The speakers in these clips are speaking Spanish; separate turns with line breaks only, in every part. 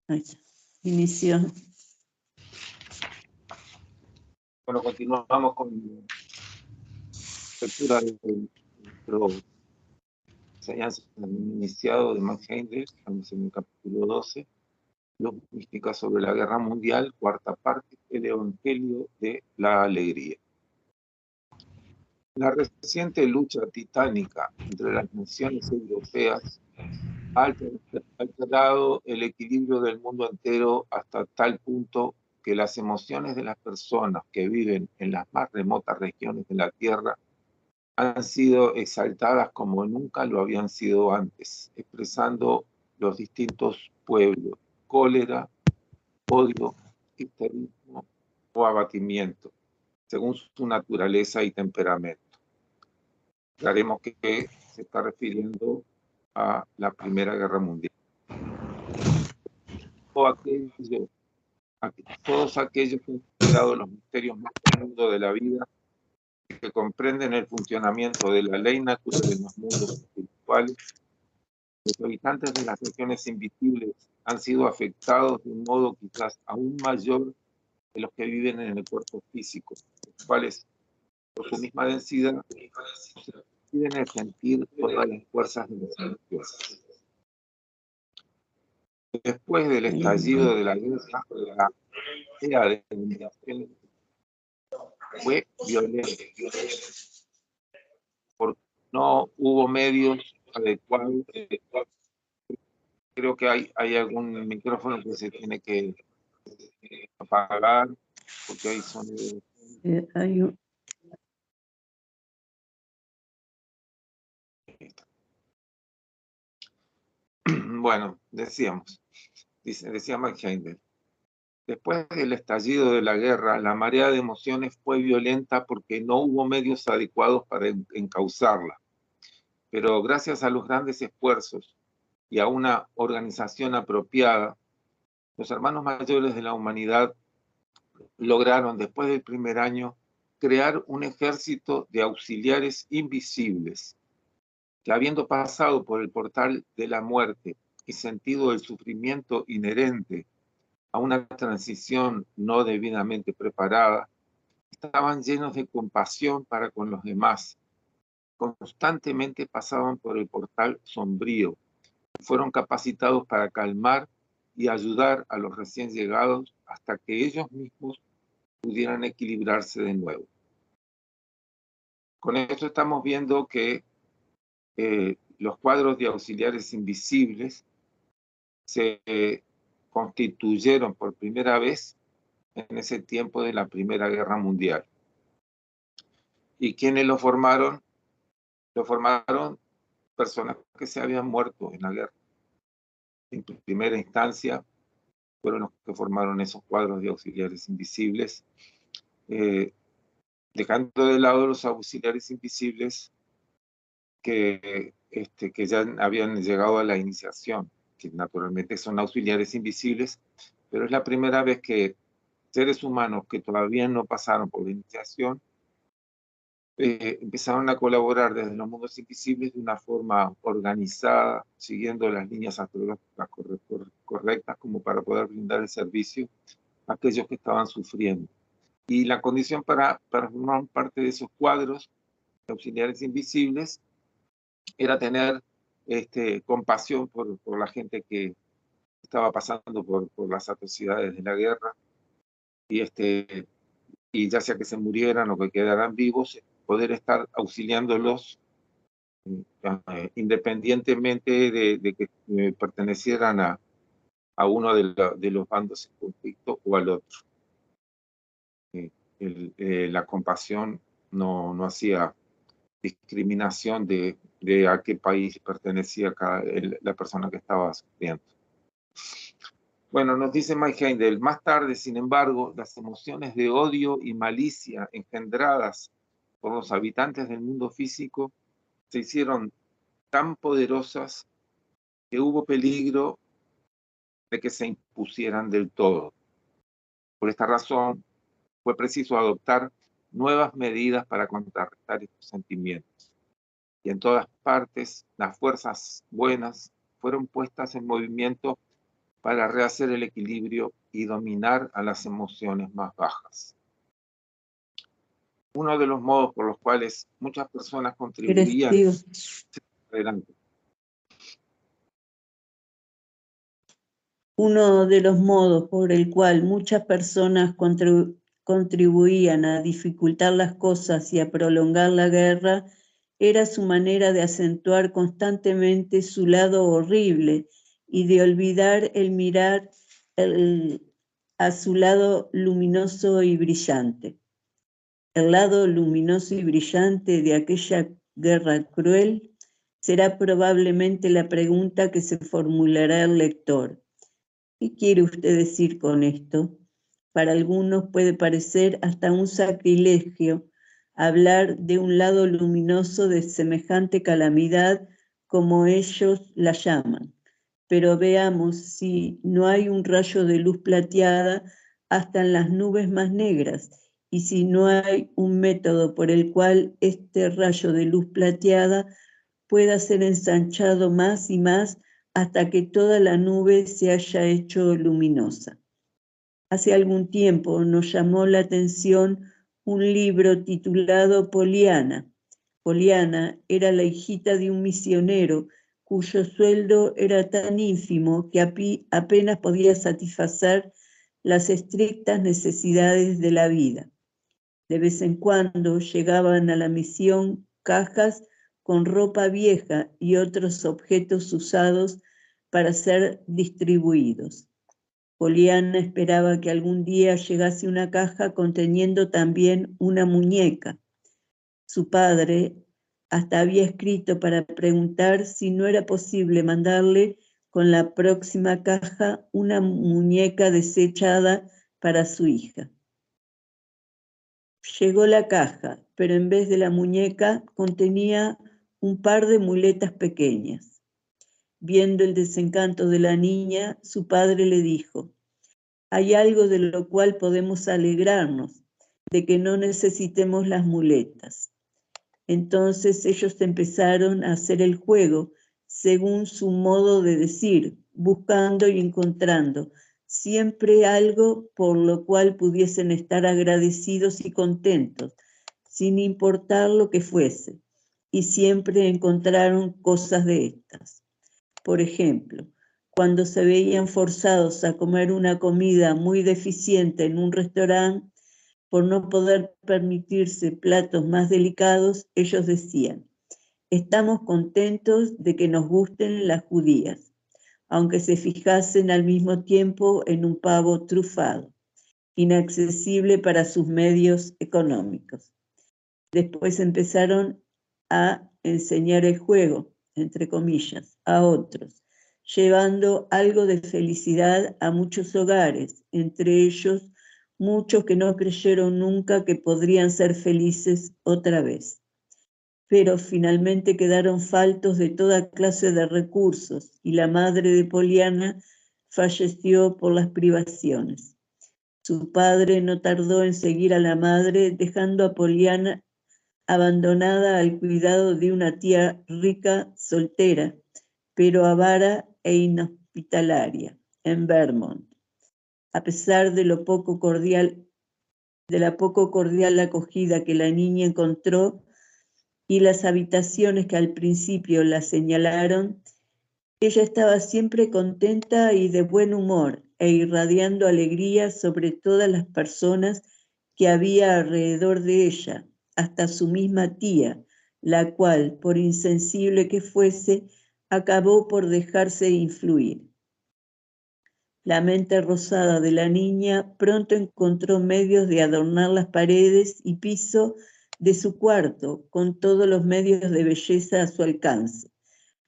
Ahí está. Inició.
Bueno, continuamos con la lectura de nuestro enseñanza iniciado de Max Heindel. Estamos en el capítulo 12, Logística sobre la Guerra Mundial, cuarta parte, el Evangelio de la Alegría. La reciente lucha titánica entre las naciones europeas ha alterado el equilibrio del mundo entero hasta tal punto que las emociones de las personas que viven en las más remotas regiones de la Tierra han sido exaltadas como nunca lo habían sido antes, expresando los distintos pueblos: cólera, odio, histerismo o abatimiento, según su naturaleza y temperamento. Aclaremos que se está refiriendo a la Primera Guerra Mundial. Todos aquellos que han estudiado los misterios más profundos de la vida, que comprenden el funcionamiento de la ley natural en los mundos espirituales, los habitantes de las regiones invisibles han sido afectados de un modo quizás aún mayor que los que viven en el cuerpo físico, los cuales, por su misma densidad, tienen que sentir todas las fuerzas de las emociones. Después del estallido de la guerra, la idea de dominación fue violenta, porque no hubo medios adecuados. Creo que hay algún micrófono que se tiene que apagar, porque hay sonido.
Hay un...
Bueno, decía Max Heindel, después del estallido de la guerra, la marea de emociones fue violenta porque no hubo medios adecuados para encauzarla. Pero gracias a los grandes esfuerzos y a una organización apropiada, los hermanos mayores de la humanidad lograron, después del primer año, crear un ejército de auxiliares invisibles, que habiendo pasado por el portal de la muerte y sentido el sufrimiento inherente a una transición no debidamente preparada, estaban llenos de compasión para con los demás. Constantemente pasaban por el portal sombrío, fueron capacitados para calmar y ayudar a los recién llegados hasta que ellos mismos pudieran equilibrarse de nuevo. Con esto estamos viendo que los cuadros de auxiliares invisibles se constituyeron por primera vez en ese tiempo de la Primera Guerra Mundial. ¿Y quiénes lo formaron? Lo formaron personas que se habían muerto en la guerra. En primera instancia fueron los que formaron esos cuadros de auxiliares invisibles, dejando de lado los auxiliares invisibles que ya habían llegado a la iniciación, que naturalmente son auxiliares invisibles, pero es la primera vez que seres humanos que todavía no pasaron por la iniciación empezaron a colaborar desde los mundos invisibles de una forma organizada, siguiendo las líneas astrológicas correctas como para poder brindar el servicio a aquellos que estaban sufriendo. Y la condición para formar parte de esos cuadros de auxiliares invisibles era tener compasión por la gente que estaba pasando por las atrocidades de la guerra, y ya sea que se murieran o que quedaran vivos, poder estar auxiliándolos independientemente de que pertenecieran a uno de los bandos en conflicto o al otro. La compasión no hacía discriminación de a qué país pertenecía la persona que estaba sufriendo. Bueno, nos dice Mike Heindel, más tarde, sin embargo, las emociones de odio y malicia engendradas por los habitantes del mundo físico se hicieron tan poderosas que hubo peligro de que se impusieran del todo. Por esta razón, fue preciso adoptar nuevas medidas para contrarrestar estos sentimientos. Y en todas partes, las fuerzas buenas fueron puestas en movimiento para rehacer el equilibrio y dominar a las emociones más bajas. Uno de los modos por los cuales muchas personas contribuían adelante.
Uno de los modos por el cual muchas personas contribuían a dificultar las cosas y a prolongar la guerra era su manera de acentuar constantemente su lado horrible y de olvidar el mirar a su lado luminoso y brillante. El lado luminoso y brillante de aquella guerra cruel será probablemente la pregunta que se formulará el lector. ¿Qué quiere usted decir con esto? Para algunos puede parecer hasta un sacrilegio hablar de un lado luminoso de semejante calamidad como ellos la llaman. Pero veamos si no hay un rayo de luz plateada hasta en las nubes más negras y si no hay un método por el cual este rayo de luz plateada pueda ser ensanchado más y más hasta que toda la nube se haya hecho luminosa. Hace algún tiempo nos llamó la atención un libro titulado Poliana. Poliana era la hijita de un misionero cuyo sueldo era tan ínfimo que apenas podía satisfacer las estrictas necesidades de la vida. De vez en cuando llegaban a la misión cajas con ropa vieja y otros objetos usados para ser distribuidos. Poliana esperaba que algún día llegase una caja conteniendo también una muñeca. Su padre hasta había escrito para preguntar si no era posible mandarle con la próxima caja una muñeca desechada para su hija. Llegó la caja, pero en vez de la muñeca contenía un par de muletas pequeñas. Viendo el desencanto de la niña, su padre le dijo: hay algo de lo cual podemos alegrarnos, de que no necesitemos las muletas. Entonces ellos empezaron a hacer el juego según su modo de decir, buscando y encontrando siempre algo por lo cual pudiesen estar agradecidos y contentos, sin importar lo que fuese, y siempre encontraron cosas de estas. Por ejemplo, cuando se veían forzados a comer una comida muy deficiente en un restaurante, por no poder permitirse platos más delicados, ellos decían: estamos contentos de que nos gusten las judías, aunque se fijasen al mismo tiempo en un pavo trufado, inaccesible para sus medios económicos. Después empezaron a enseñar el juego, entre comillas, a otros, llevando algo de felicidad a muchos hogares, entre ellos muchos que no creyeron nunca que podrían ser felices otra vez. Pero finalmente quedaron faltos de toda clase de recursos y la madre de Poliana falleció por las privaciones. Su padre no tardó en seguir a la madre, dejando a Poliana abandonada al cuidado de una tía rica soltera, pero avara e inhospitalaria, en Vermont. A pesar de la poco cordial acogida que la niña encontró y las habitaciones que al principio la señalaron, ella estaba siempre contenta y de buen humor e irradiando alegría sobre todas las personas que había alrededor de ella, hasta su misma tía, la cual, por insensible que fuese, acabó por dejarse influir. La mente rosada de la niña pronto encontró medios de adornar las paredes y piso de su cuarto con todos los medios de belleza a su alcance.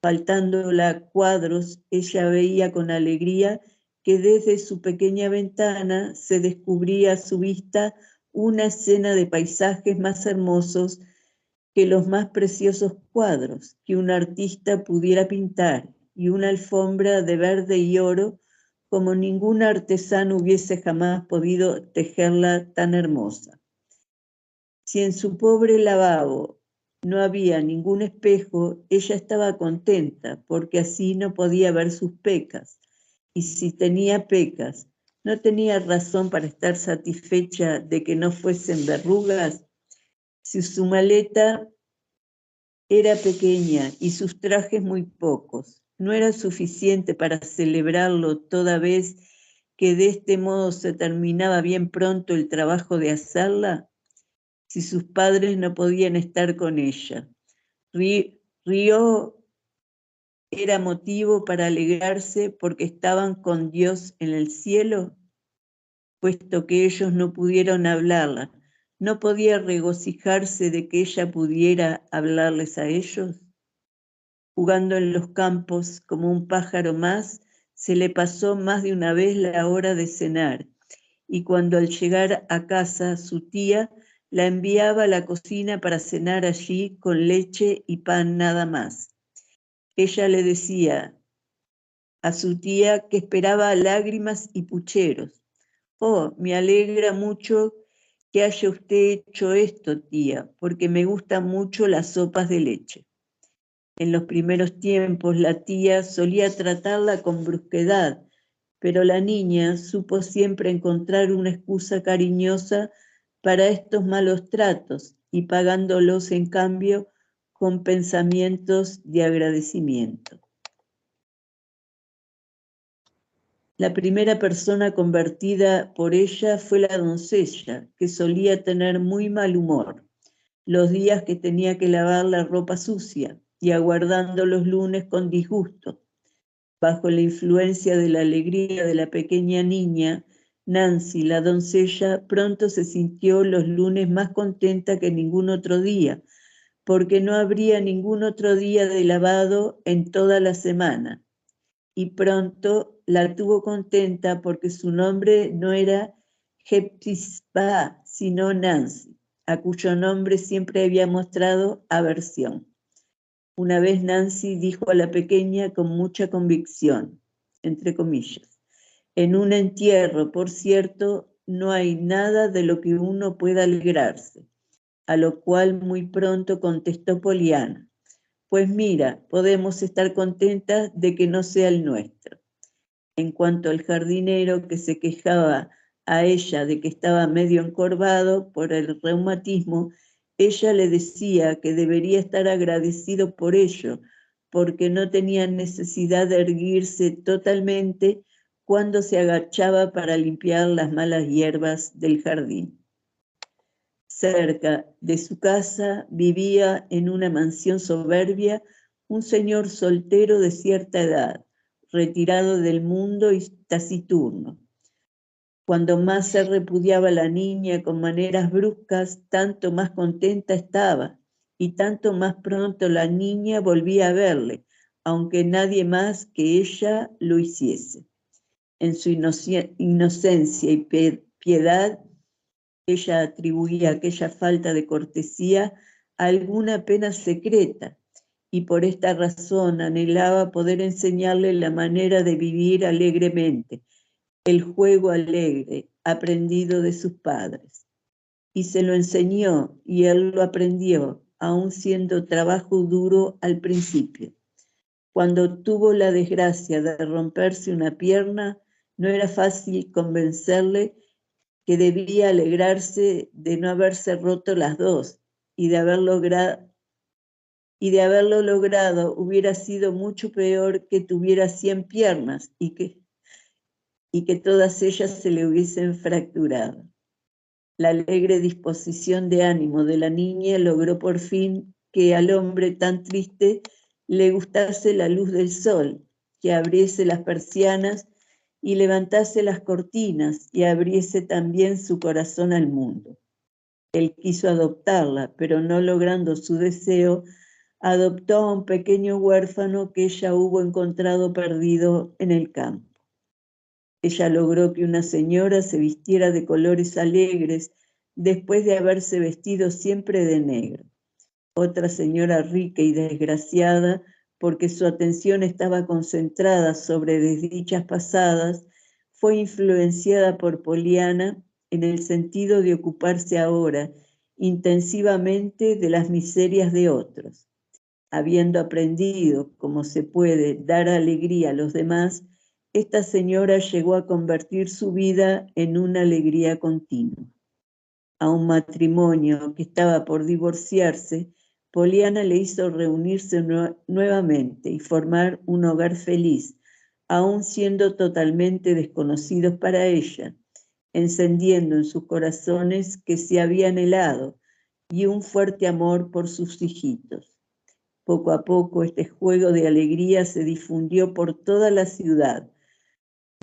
Faltándola cuadros, ella veía con alegría que desde su pequeña ventana se descubría a su vista una escena de paisajes más hermosos que los más preciosos cuadros que un artista pudiera pintar, y una alfombra de verde y oro como ningún artesano hubiese jamás podido tejerla tan hermosa. Si en su pobre lavabo no había ningún espejo, ella estaba contenta, porque así no podía ver sus pecas, y si tenía pecas, ¿no tenía razón para estar satisfecha de que no fuesen verrugas? Si su maleta era pequeña y sus trajes muy pocos, ¿no era suficiente para celebrarlo toda vez que de este modo se terminaba bien pronto el trabajo de hacerla? Si sus padres no podían estar con ella, Río era motivo para alegrarse porque estaban con Dios en el cielo, puesto que ellos no pudieron hablarla. ¿No podía regocijarse de que ella pudiera hablarles a ellos? Jugando en los campos como un pájaro más, se le pasó más de una vez la hora de cenar, y cuando al llegar a casa su tía la enviaba a la cocina para cenar allí con leche y pan nada más. Ella le decía a su tía que esperaba lágrimas y pucheros. Oh, me alegra mucho que haya usted hecho esto, tía, porque me gustan mucho las sopas de leche. En los primeros tiempos la tía solía tratarla con brusquedad, pero la niña supo siempre encontrar una excusa cariñosa para estos malos tratos y pagándolos en cambio con pensamientos de agradecimiento. La primera persona convertida por ella fue la doncella, que solía tener muy mal humor los días que tenía que lavar la ropa sucia y aguardando los lunes con disgusto. Bajo la influencia de la alegría de la pequeña niña, Nancy, la doncella, pronto se sintió los lunes más contenta que ningún otro día, porque no habría ningún otro día de lavado en toda la semana. Y pronto la tuvo contenta porque su nombre no era Hepzibah, sino Nancy, a cuyo nombre siempre había mostrado aversión. Una vez Nancy dijo a la pequeña con mucha convicción, entre comillas, en un entierro, por cierto, no hay nada de lo que uno pueda alegrarse, a lo cual muy pronto contestó Poliana, pues mira, podemos estar contentas de que no sea el nuestro. En cuanto al jardinero que se quejaba a ella de que estaba medio encorvado por el reumatismo, ella le decía que debería estar agradecido por ello, porque no tenía necesidad de erguirse totalmente cuando se agachaba para limpiar las malas hierbas del jardín. Cerca de su casa vivía en una mansión soberbia un señor soltero de cierta edad, retirado del mundo y taciturno. Cuando más se repudiaba la niña con maneras bruscas, tanto más contenta estaba, y tanto más pronto la niña volvía a verle, aunque nadie más que ella lo hiciese. En su inocencia y piedad, ella atribuía aquella falta de cortesía a alguna pena secreta, y por esta razón anhelaba poder enseñarle la manera de vivir alegremente, el juego alegre aprendido de sus padres. Y se lo enseñó y él lo aprendió, aun siendo trabajo duro al principio. Cuando tuvo la desgracia de romperse una pierna, no era fácil convencerle que debía alegrarse de no haberse roto las dos y de haberlo logrado hubiera sido mucho peor que tuviera 100 piernas y que todas ellas se le hubiesen fracturado. La alegre disposición de ánimo de la niña logró por fin que al hombre tan triste le gustase la luz del sol, que abriese las persianas y levantase las cortinas y abriese también su corazón al mundo. Él quiso adoptarla, pero no logrando su deseo, adoptó a un pequeño huérfano que ella hubo encontrado perdido en el campo. Ella logró que una señora se vistiera de colores alegres después de haberse vestido siempre de negro. Otra señora rica y desgraciada, porque su atención estaba concentrada sobre desdichas pasadas, fue influenciada por Poliana en el sentido de ocuparse ahora intensivamente de las miserias de otros. Habiendo aprendido, como se puede, dar alegría a los demás, esta señora llegó a convertir su vida en una alegría continua. A un matrimonio que estaba por divorciarse, Poliana le hizo reunirse nuevamente y formar un hogar feliz, aun siendo totalmente desconocidos para ella, encendiendo en sus corazones que se habían helado y un fuerte amor por sus hijitos. Poco a poco este juego de alegría se difundió por toda la ciudad,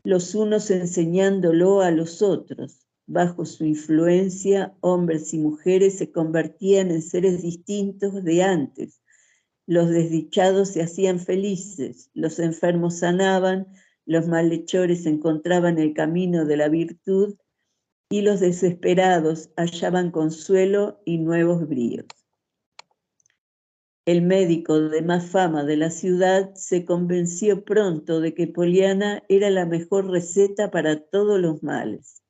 los unos enseñándolo a los otros. Bajo su influencia, hombres y mujeres se convertían en seres distintos de antes. Los desdichados se hacían felices, los enfermos sanaban, los malhechores encontraban el camino de la virtud y los desesperados hallaban consuelo y nuevos bríos. El médico de más fama de la ciudad se convenció pronto de que Poliana era la mejor receta para todos los males.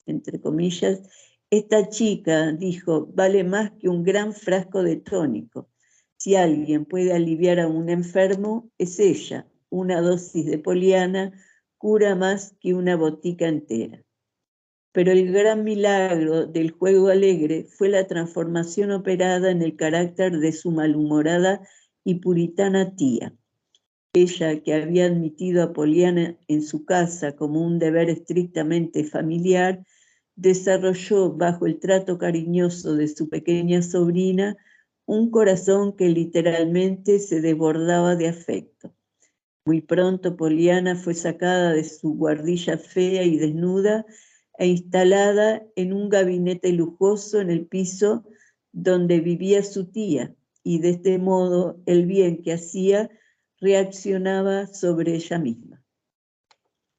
Entre comillas, esta chica, dijo, vale más que un gran frasco de tónico. Si alguien puede aliviar a un enfermo, es ella. Una dosis de Poliana cura más que una botica entera. Pero el gran milagro del juego alegre fue la transformación operada en el carácter de su malhumorada y puritana tía. Ella, que había admitido a Poliana en su casa como un deber estrictamente familiar, desarrolló bajo el trato cariñoso de su pequeña sobrina un corazón que literalmente se desbordaba de afecto. Muy pronto Poliana fue sacada de su guardilla fea y desnuda e instalada en un gabinete lujoso en el piso donde vivía su tía, y de este modo el bien que hacía reaccionaba sobre ella misma.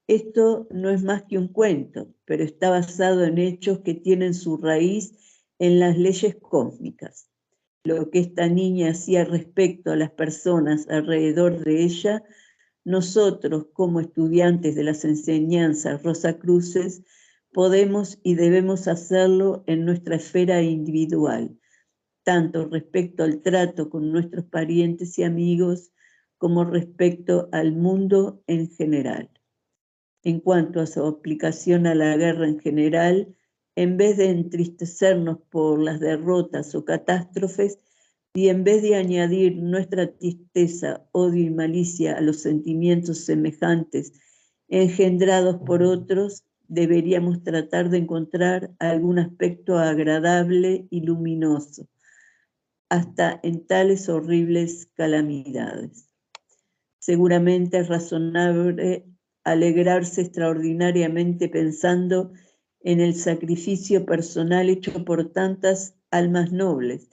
Esto no es más que un cuento, pero está basado en hechos que tienen su raíz en las leyes cósmicas. Lo que esta niña hacía respecto a las personas alrededor de ella, nosotros, como estudiantes de las enseñanzas Rosacruces, podemos y debemos hacerlo en nuestra esfera individual, tanto respecto al trato con nuestros parientes y amigos, como respecto al mundo en general. En cuanto a su aplicación a la guerra en general, en vez de entristecernos por las derrotas o catástrofes, y en vez de añadir nuestra tristeza, odio y malicia a los sentimientos semejantes engendrados por otros, deberíamos tratar de encontrar algún aspecto agradable y luminoso, hasta en tales horribles calamidades. Seguramente es razonable alegrarse extraordinariamente pensando en el sacrificio personal hecho por tantas almas nobles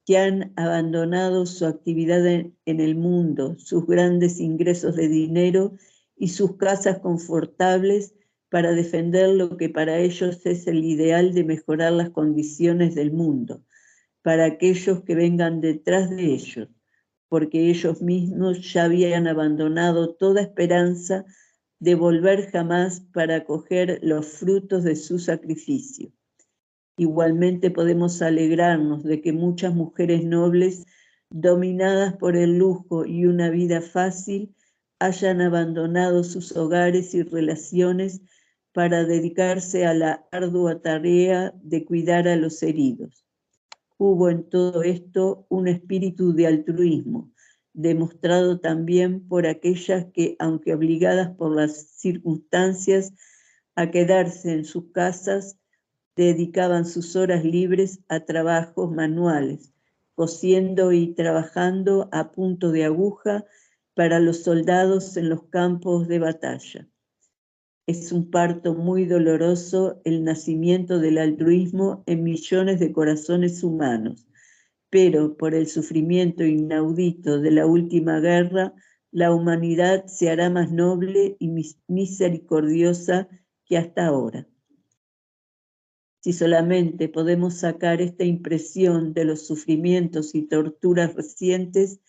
que han abandonado su actividad en el mundo, sus grandes ingresos de dinero y sus casas confortables para defender lo que para ellos es el ideal de mejorar las condiciones del mundo, para aquellos que vengan detrás de ellos, porque ellos mismos ya habían abandonado toda esperanza de volver jamás para acoger los frutos de su sacrificio. Igualmente podemos alegrarnos de que muchas mujeres nobles, dominadas por el lujo y una vida fácil, hayan abandonado sus hogares y relaciones para dedicarse a la ardua tarea de cuidar a los heridos. Hubo en todo esto un espíritu de altruismo, demostrado también por aquellas que, aunque obligadas por las circunstancias a quedarse en sus casas, dedicaban sus horas libres a trabajos manuales, cosiendo y trabajando a punto de aguja para los soldados en los campos de batalla. Es un parto muy doloroso el nacimiento del altruismo en millones de corazones humanos, pero por el sufrimiento inaudito de la última guerra, la humanidad se hará más noble y misericordiosa que hasta ahora. Si solamente podemos sacar esta impresión de los sufrimientos y torturas recientes,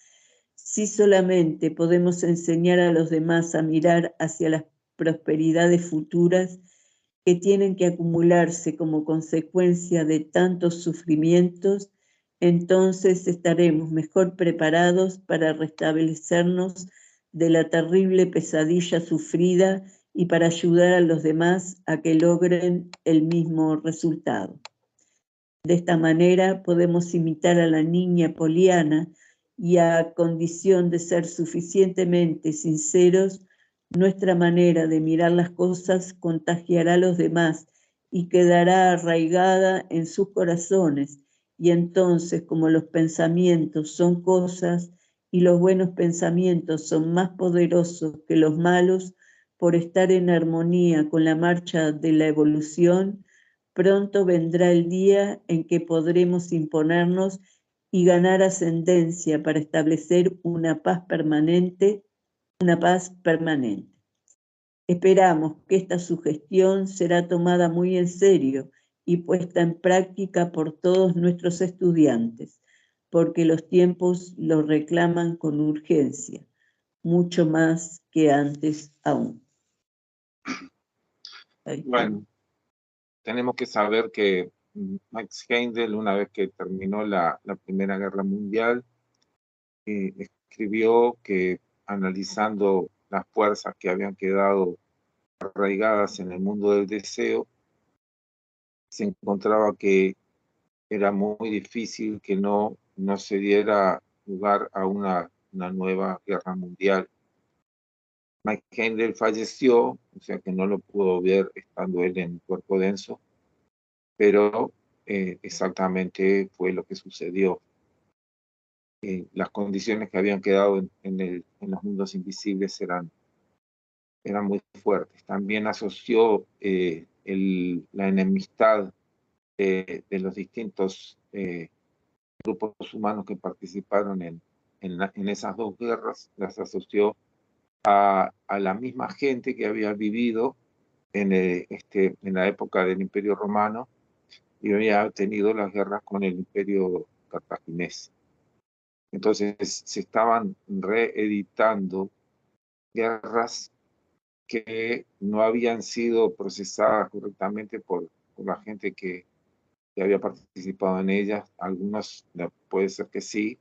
si solamente podemos enseñar a los demás a mirar hacia las prosperidades futuras que tienen que acumularse como consecuencia de tantos sufrimientos, entonces estaremos mejor preparados para restablecernos de la terrible pesadilla sufrida y para ayudar a los demás a que logren el mismo resultado. De esta manera podemos imitar a la niña Poliana y a condición de ser suficientemente sinceros, nuestra manera de mirar las cosas contagiará a los demás y quedará arraigada en sus corazones. Y entonces, como los pensamientos son cosas y los buenos pensamientos son más poderosos que los malos, por estar en armonía con la marcha de la evolución, pronto vendrá el día en que podremos imponernos y ganar ascendencia para establecer una paz permanente. Esperamos que esta sugestión será tomada muy en serio y puesta en práctica por todos nuestros estudiantes, porque los tiempos lo reclaman con urgencia, mucho más que antes aún.
Bueno, tenemos que saber que Max Heindel, una vez que terminó la Primera Guerra Mundial, escribió que analizando las fuerzas que habían quedado arraigadas en el mundo del deseo, se encontraba que era muy difícil que no se diera lugar a una nueva guerra mundial. Mike Heindel falleció, o sea que no lo pudo ver estando él en cuerpo denso, pero exactamente fue lo que sucedió. Las condiciones que habían quedado en los mundos invisibles eran muy fuertes. También asoció la enemistad de los distintos grupos humanos que participaron en esas dos guerras, las asoció a la misma gente que había vivido en la época del Imperio Romano y había tenido las guerras con el Imperio Cartaginés. Entonces se estaban reeditando guerras que no habían sido procesadas correctamente por la gente que había participado en ellas. Algunos puede ser que sí,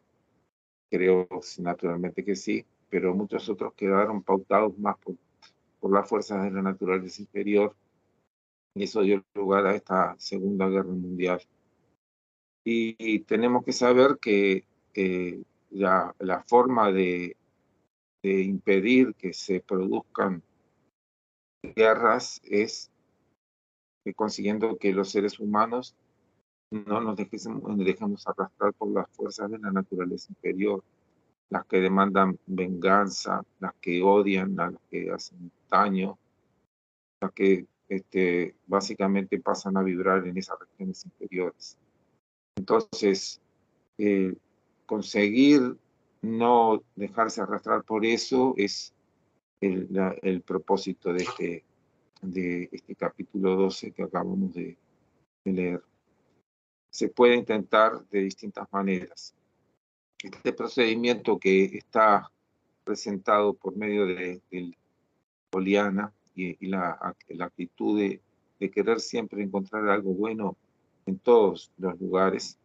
creo naturalmente que sí, pero muchos otros quedaron pautados más por las fuerzas de la naturaleza inferior, y eso dio lugar a esta Segunda Guerra Mundial. Y tenemos que saber que la forma de impedir que se produzcan guerras es consiguiendo que los seres humanos no nos dejemos arrastrar por las fuerzas de la naturaleza inferior, las que demandan venganza, las que odian, las que hacen daño, las que básicamente pasan a vibrar en esas regiones inferiores. Entonces, conseguir no dejarse arrastrar por eso es el propósito de este capítulo 12 que acabamos de leer. Se puede intentar de distintas maneras. Este procedimiento que está presentado por medio de Poliana y la actitud de querer siempre encontrar algo bueno en todos los lugares,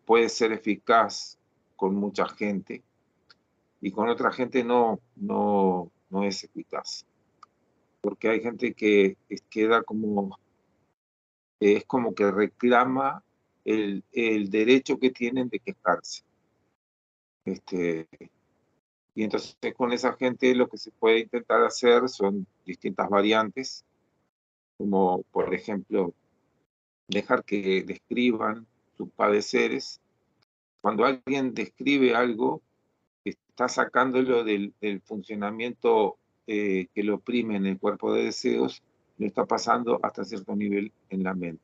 puede ser eficaz con mucha gente y con otra gente no es eficaz, porque hay gente que queda como es como que reclama el derecho que tienen de quejarse. Y entonces con esa gente lo que se puede intentar hacer son distintas variantes, como por ejemplo dejar que describan sus padeceres. Cuando alguien describe algo, está sacándolo del funcionamiento que lo oprime en el cuerpo de deseos, lo está pasando hasta cierto nivel en la mente.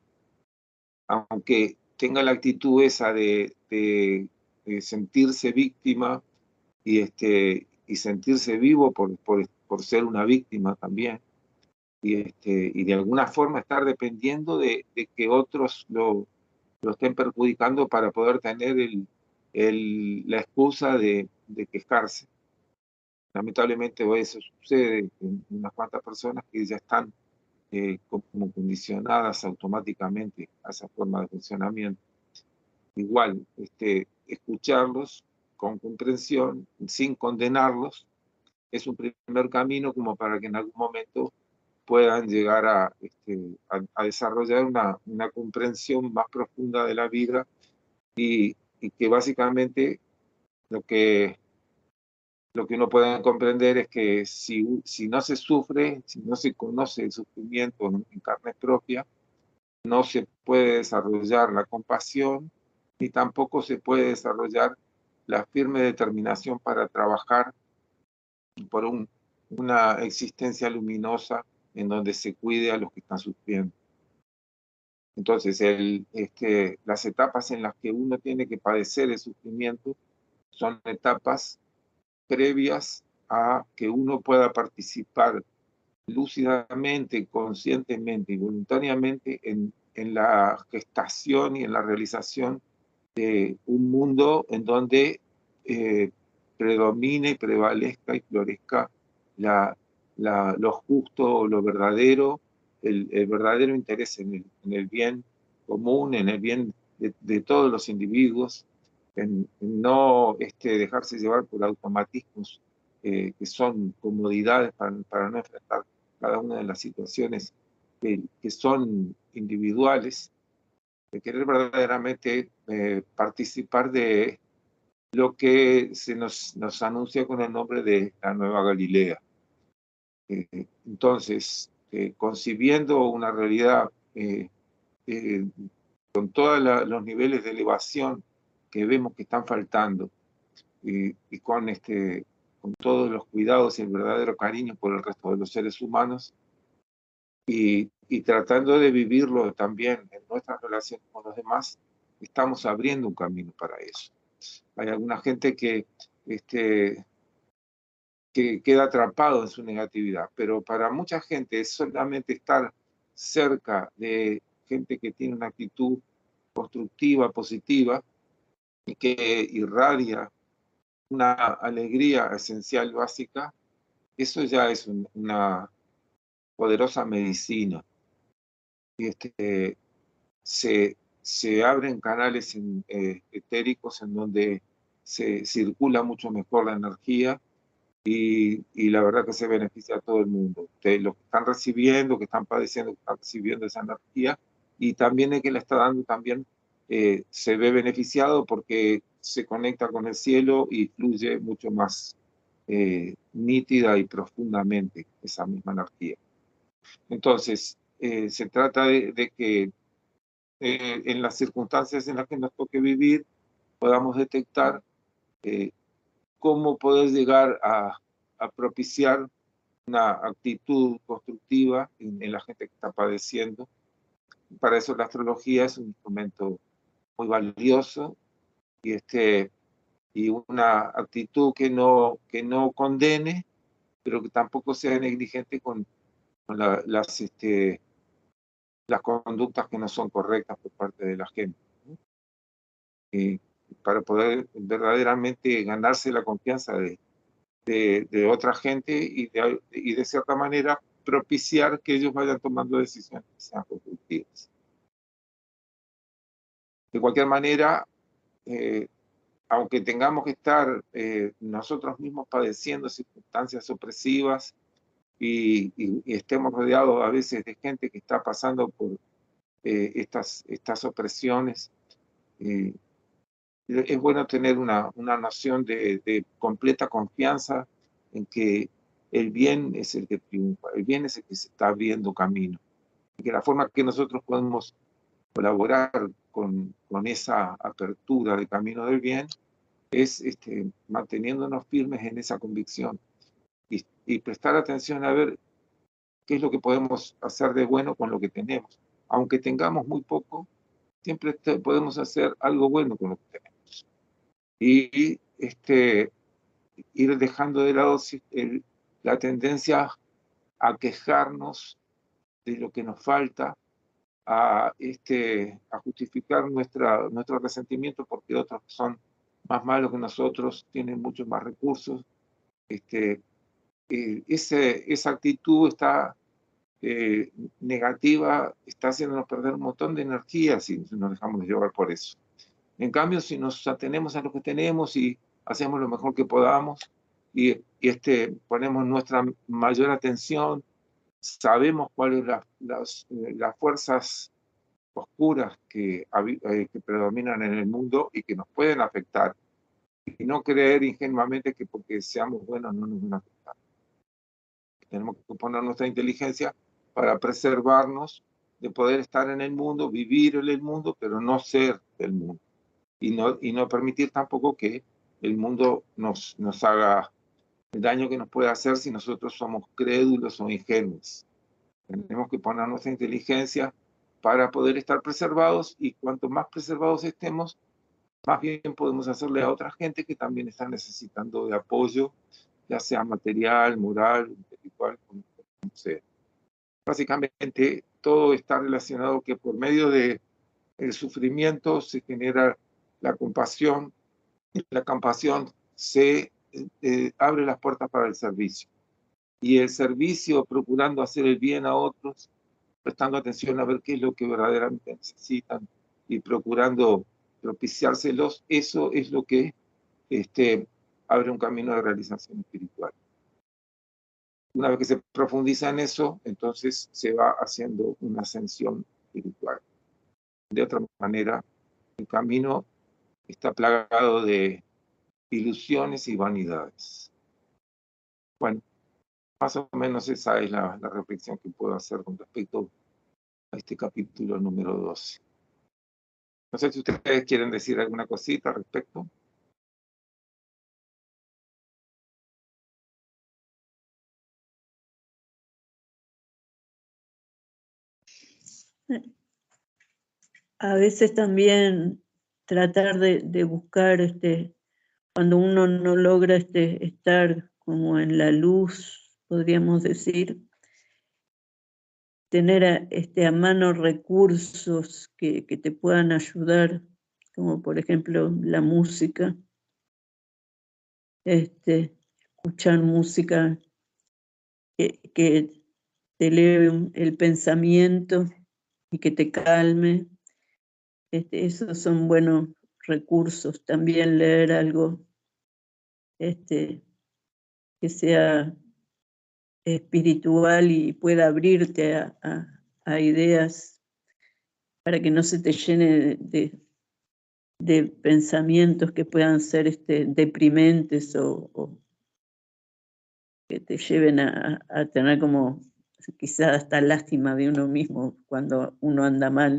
Aunque tenga la actitud esa de sentirse víctima y sentirse vivo por ser una víctima también, y de alguna forma estar dependiendo de que otros lo estén perjudicando para poder tener la excusa de quejarse. Lamentablemente eso sucede en unas cuantas personas que ya están como condicionadas automáticamente a esa forma de funcionamiento. Igual, escucharlos con comprensión, sin condenarlos, es un primer camino como para que en algún momento puedan llegar a desarrollar una comprensión más profunda de la vida y que básicamente lo que uno puede comprender es que si no se sufre, si no se conoce el sufrimiento en carne propia, no se puede desarrollar la compasión ni tampoco se puede desarrollar la firme determinación para trabajar por una existencia luminosa en donde se cuide a los que están sufriendo. Entonces, las etapas en las que uno tiene que padecer el sufrimiento son etapas previas a que uno pueda participar lúcidamente, conscientemente y voluntariamente en la gestación y en la realización de un mundo en donde predomine, prevalezca y florezca lo justo, lo verdadero, el verdadero interés en el bien común, en el bien de todos los individuos, en no dejarse llevar por automatismos que son comodidades para no enfrentar cada una de las situaciones que son individuales, de querer verdaderamente participar de lo que se nos anuncia con el nombre de la Nueva Galilea. Entonces, concibiendo una realidad con todos los niveles de elevación que vemos que están faltando y con todos los cuidados y el verdadero cariño por el resto de los seres humanos y tratando de vivirlo también en nuestras relaciones con los demás, estamos abriendo un camino para eso. Hay alguna gente que queda atrapado en su negatividad, pero para mucha gente es solamente estar cerca de gente que tiene una actitud constructiva, positiva, y que irradia una alegría esencial básica, eso ya es una poderosa medicina. Y se abren canales etéricos en donde se circula mucho mejor la energía y la verdad que se beneficia a todo el mundo. Los que están recibiendo, que están padeciendo, que están recibiendo esa energía y también el que la está dando también se ve beneficiado porque se conecta con el cielo y fluye mucho más nítida y profundamente esa misma energía. Entonces, se trata de que en las circunstancias en las que nos toque vivir podamos detectar cómo poder llegar a propiciar una actitud constructiva en la gente que está padeciendo. Para eso la astrología es un instrumento muy valioso y una actitud que no condene, pero que tampoco sea negligente con las conductas que no son correctas por parte de la gente, ¿no? Para poder verdaderamente ganarse la confianza de otra gente y de cierta manera propiciar que ellos vayan tomando decisiones que sean constructivas. De cualquier manera, aunque tengamos que estar nosotros mismos padeciendo circunstancias opresivas y estemos rodeados a veces de gente que está pasando por estas opresiones, es bueno tener una noción de completa confianza en que el bien es el que triunfa, el bien es el que se está abriendo camino. Y que la forma que nosotros podemos colaborar con esa apertura de camino del bien es manteniéndonos firmes en esa convicción y prestar atención a ver qué es lo que podemos hacer de bueno con lo que tenemos. Aunque tengamos muy poco, siempre podemos hacer algo bueno con lo que tenemos. Y ir dejando de lado la tendencia a quejarnos de lo que nos falta, a justificar nuestro resentimiento porque otros son más malos que nosotros, tienen muchos más recursos. Esa actitud está negativa, está haciéndonos perder un montón de energía si nos dejamos llevar por eso. En cambio, si nos atenemos a lo que tenemos y hacemos lo mejor que podamos y ponemos nuestra mayor atención, sabemos cuáles las fuerzas oscuras que predominan en el mundo y que nos pueden afectar. Y no creer ingenuamente que porque seamos buenos no nos van a afectar. Tenemos que poner nuestra inteligencia para preservarnos de poder estar en el mundo, vivir en el mundo, pero no ser del mundo. Y no permitir tampoco que el mundo nos haga el daño que nos puede hacer si nosotros somos crédulos o ingenuos. Tenemos que poner nuestra inteligencia para poder estar preservados, y cuanto más preservados estemos, más bien podemos hacerle a otra gente que también está necesitando de apoyo, ya sea material, moral, intelectual, como sea. Básicamente, todo está relacionado que por medio del sufrimiento se genera la compasión, y la compasión se abre las puertas para el servicio. Y el servicio, procurando hacer el bien a otros, prestando atención a ver qué es lo que verdaderamente necesitan y procurando propiciárselos, eso es lo que abre un camino de realización espiritual. Una vez que se profundiza en eso, entonces se va haciendo una ascensión espiritual. De otra manera, el camino está plagado de ilusiones y vanidades. Bueno, más o menos esa es la reflexión que puedo hacer con respecto a este capítulo número 12. No sé si ustedes quieren decir alguna cosita al respecto.
A veces también tratar de buscar, cuando uno no logra estar como en la luz, podríamos decir, tener a mano recursos que te puedan ayudar, como por ejemplo la música, escuchar música que te eleve el pensamiento y que te calme. Esos son buenos recursos. También leer algo que sea espiritual y pueda abrirte a ideas para que no se te llene de pensamientos que puedan ser deprimentes o que te lleven a tener como quizás hasta lástima de uno mismo cuando uno anda mal.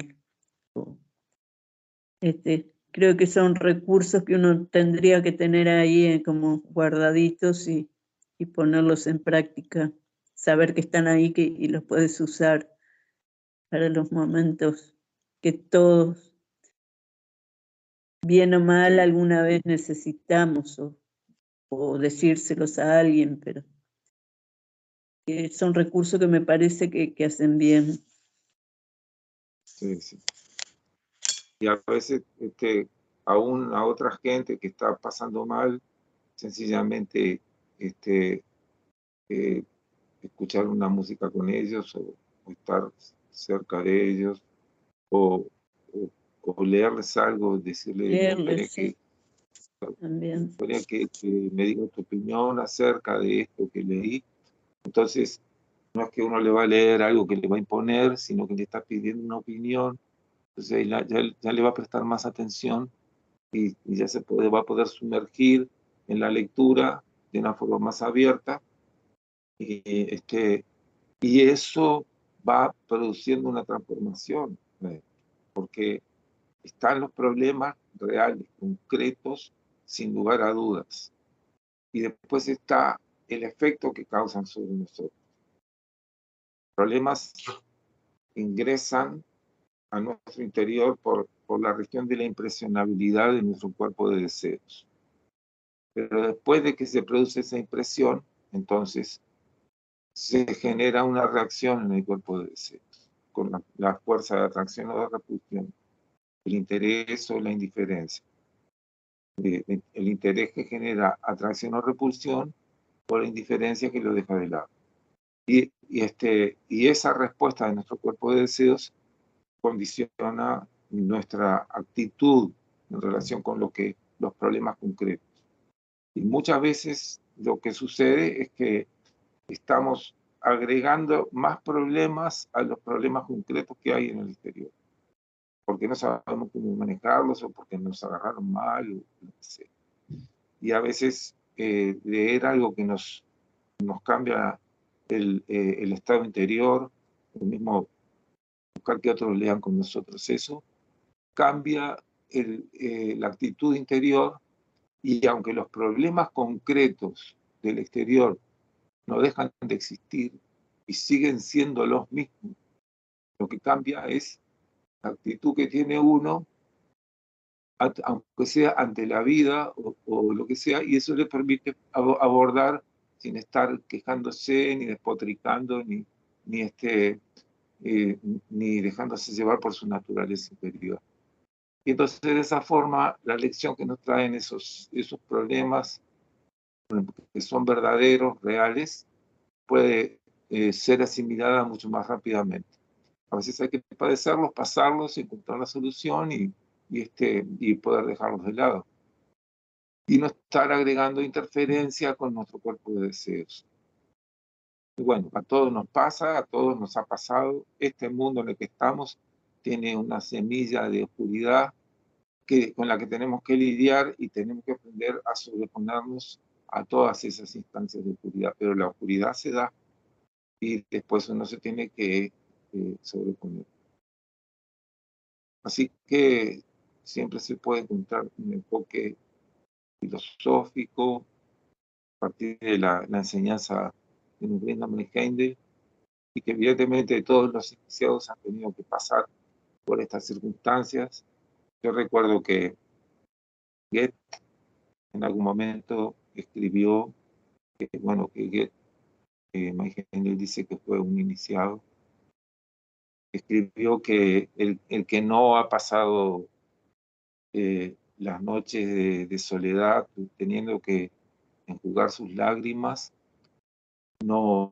Creo que son recursos que uno tendría que tener ahí como guardaditos y ponerlos en práctica, saber que están ahí y los puedes usar para los momentos que todos, bien o mal, alguna vez necesitamos o decírselos a alguien, pero que son recursos que me parece que hacen bien.
Sí, sí. Y a veces, aún a otra gente que está pasando mal, sencillamente escuchar una música con ellos o estar cerca de ellos o leerles algo, decirle, me gustaría
Sí, también.
que me diga tu opinión acerca de esto que leí. Entonces, no es que uno le va a leer algo que le va a imponer, sino que le está pidiendo una opinión. Entonces ya le va a prestar más atención y ya va a poder sumergir en la lectura de una forma más abierta. Y eso va produciendo una transformación, porque están los problemas reales, concretos, sin lugar a dudas. Y después está el efecto que causan sobre nosotros. Problemas ingresan a nuestro interior por la región de la impresionabilidad de nuestro cuerpo de deseos. Pero después de que se produce esa impresión, entonces se genera una reacción en el cuerpo de deseos, con la fuerza de atracción o de repulsión, el interés o la indiferencia. El interés que genera atracción o repulsión, o la indiferencia que lo deja de lado. Y esa respuesta de nuestro cuerpo de deseos condiciona nuestra actitud en relación con los problemas concretos. Y muchas veces lo que sucede es que estamos agregando más problemas a los problemas concretos que hay en el exterior, porque no sabemos cómo manejarlos o porque nos agarraron mal o lo que sea. Y a veces leer algo que nos cambia el estado interior, lo mismo buscar que otros lean con nosotros eso, cambia la actitud interior, y aunque los problemas concretos del exterior no dejan de existir y siguen siendo los mismos, lo que cambia es la actitud que tiene uno, aunque sea ante la vida o lo que sea, y eso le permite abordar sin estar quejándose, ni despotricando, ni, ni dejándose llevar por su naturaleza interior. Y entonces de esa forma la lección que nos traen esos problemas que son verdaderos, reales, puede ser asimilada mucho más rápidamente. A veces hay que padecerlos, pasarlos, encontrar la solución y poder dejarlos de lado. Y no estar agregando interferencia con nuestro cuerpo de deseos. Y bueno, a todos nos pasa, a todos nos ha pasado. Este mundo en el que estamos tiene una semilla de oscuridad con la que tenemos que lidiar y tenemos que aprender a sobreponernos a todas esas instancias de oscuridad. Pero la oscuridad se da y después uno se tiene que sobreponer. Así que siempre se puede encontrar un enfoque filosófico a partir de la enseñanza que nos brinda Heindel, y que evidentemente todos los iniciados han tenido que pasar por estas circunstancias. Yo recuerdo que Goethe en algún momento escribió que, bueno, que Goethe, Heindel dice que fue un iniciado, escribió que el que no ha pasado las noches de soledad, teniendo que enjugar sus lágrimas, no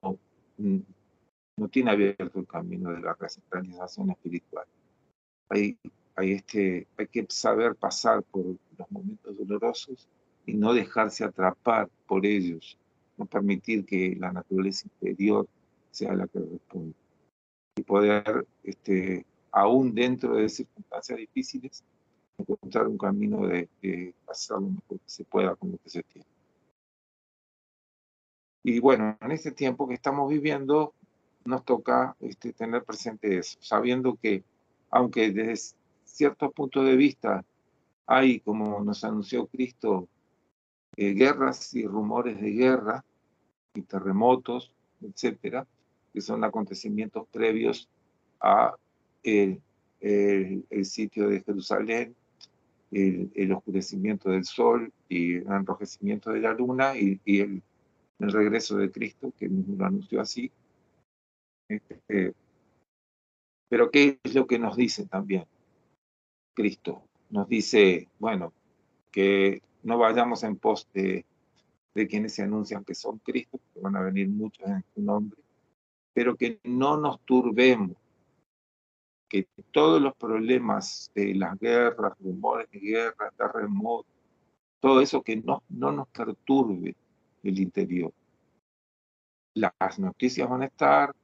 tiene abierto el camino de la recentralización espiritual. Hay que saber pasar por los momentos dolorosos y no dejarse atrapar por ellos, no permitir que la naturaleza interior sea la que responda. Y poder, aún dentro de circunstancias difíciles, encontrar un camino de hacer lo mejor que se pueda con lo que se tiene. Y bueno, en este tiempo que estamos viviendo, nos toca tener presente eso, sabiendo que, aunque desde ciertos puntos de vista hay, como nos anunció Cristo, guerras y rumores de guerra, y terremotos, etcétera, que son acontecimientos previos a el sitio de Jerusalén, el oscurecimiento del sol y el enrojecimiento de la luna y el regreso de Cristo, que mismo lo anunció así. Pero ¿qué es lo que nos dice también Cristo? Nos dice, bueno, que no vayamos en pos de quienes se anuncian que son Cristo, porque van a venir muchos en su nombre, pero que no nos turbemos, que todos los problemas de las guerras, rumores de guerra, terremotos, todo eso que no nos perturbe el interior. Las noticias van a estar,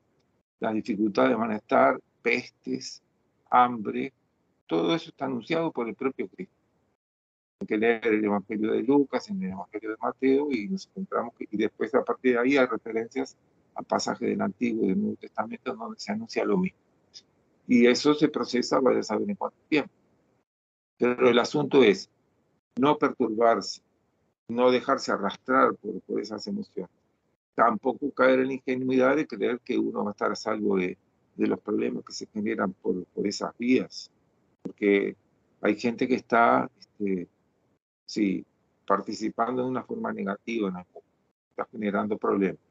las dificultades van a estar, pestes, hambre, todo eso está anunciado por el propio Cristo. Hay que leer el Evangelio de Lucas, el Evangelio de Mateo, y nos encontramos y después a partir de ahí hay referencias a pasajes del Antiguo y del Nuevo Testamento donde se anuncia lo mismo. Y eso se procesa, vaya a saber en cuánto tiempo. Pero el asunto es no perturbarse, no dejarse arrastrar por esas emociones. Tampoco caer en la ingenuidad de creer que uno va a estar a salvo de los problemas que se generan por esas vías. Porque hay gente que está, sí, participando de una forma negativa en el mundo, está generando problemas,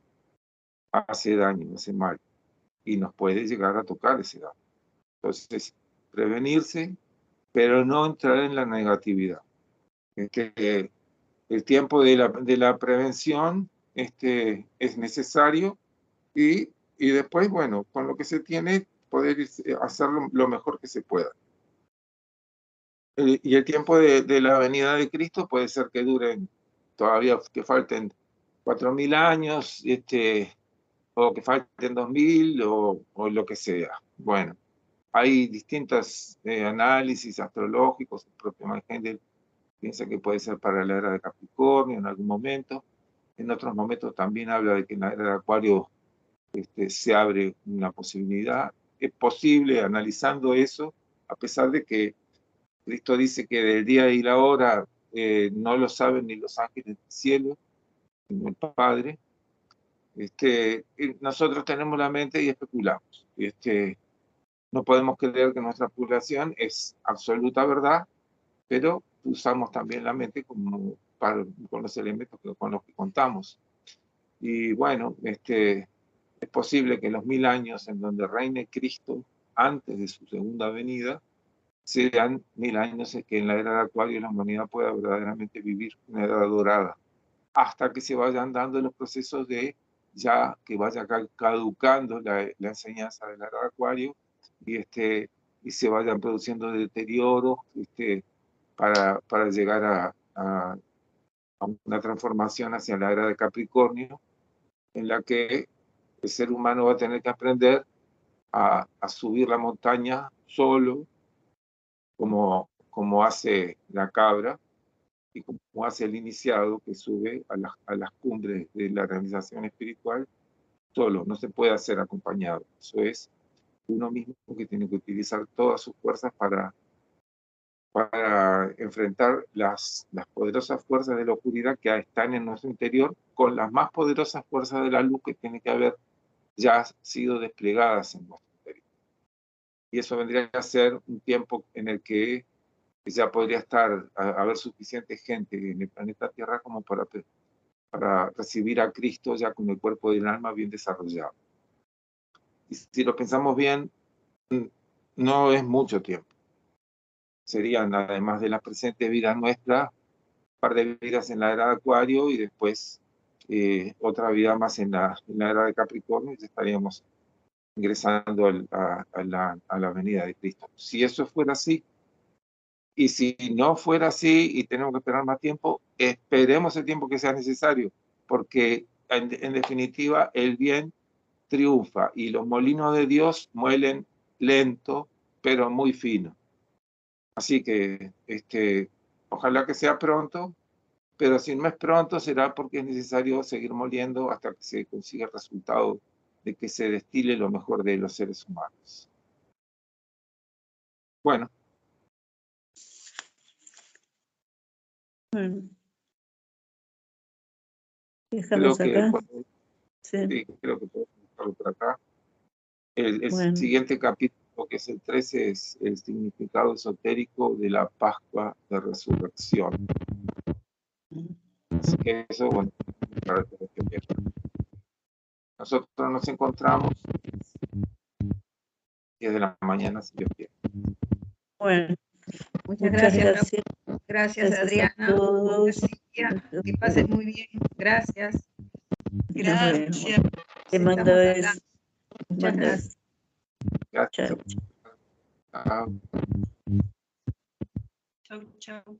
hace daño, hace mal, y nos puede llegar a tocar ese daño. Entonces, prevenirse, pero no entrar en la negatividad. El tiempo de la prevención es necesario y después, bueno, con lo que se tiene, poder hacer lo mejor que se pueda. Y el tiempo de la venida de Cristo puede ser que dure todavía que falten 4.000 años, o que falten 2.000 o lo que sea. Bueno, hay distintos análisis astrológicos. El propio Heindel piensa que puede ser para la era de Capricornio en algún momento. En otros momentos también habla de que en la era de Acuario se abre una posibilidad. Es posible, analizando eso, a pesar de que Cristo dice que del día y la hora no lo saben ni los ángeles del cielo, sino el Padre. Nosotros tenemos la mente y especulamos. No podemos creer que nuestra población es absoluta verdad, pero usamos también la mente con los elementos con los que contamos. Y bueno, es posible que en los 1000 años en donde reine Cristo antes de su segunda venida, sean 1000 años en que en la era de Acuario la humanidad pueda verdaderamente vivir una era dorada, hasta que se vayan dando los procesos de ya que vaya caducando la enseñanza de la era de Acuario y se vayan produciendo deterioros para llegar a una transformación hacia la era de Capricornio, en la que el ser humano va a tener que aprender a subir la montaña solo, como hace la cabra y como hace el iniciado que sube a las cumbres de la realización espiritual solo, no se puede hacer acompañado. Eso es uno mismo que tiene que utilizar todas sus fuerzas para enfrentar las poderosas fuerzas de la oscuridad que están en nuestro interior con las más poderosas fuerzas de la luz que tienen que haber ya sido desplegadas en nuestro interior. Y eso vendría a ser un tiempo en el que ya podría haber suficiente gente en el planeta Tierra como para recibir a Cristo ya con el cuerpo y el alma bien desarrollado. Y si lo pensamos bien, no es mucho tiempo. Serían, además de las presentes vidas nuestras, un par de vidas en la era de Acuario y después otra vida más en la era de Capricornio, y estaríamos ingresando a la venida de Cristo. Si eso fuera así, y si no fuera así y tenemos que esperar más tiempo, esperemos el tiempo que sea necesario, porque en definitiva el bien triunfa y los molinos de Dios muelen lento, pero muy fino. Así que ojalá que sea pronto, pero si no es pronto será porque es necesario seguir moliendo hasta que se consiga el resultado de que se destile lo mejor de los seres humanos. Bueno.
Dejamos acá.
Sí, creo que podemos dejarlo por acá. El siguiente capítulo, que es el 13, es el significado esotérico de la Pascua de Resurrección. Así que eso, bueno, para tener que ver. Nosotros nos encontramos 10 de la mañana, si Dios quiere.
Bueno,
muchas gracias. Gracias, Adriana.
A todos.
Que pasen muy bien. Gracias.
Gracias. Te mando eso.
Muchas gracias.
Gracias.
Chao.
Chau, chau.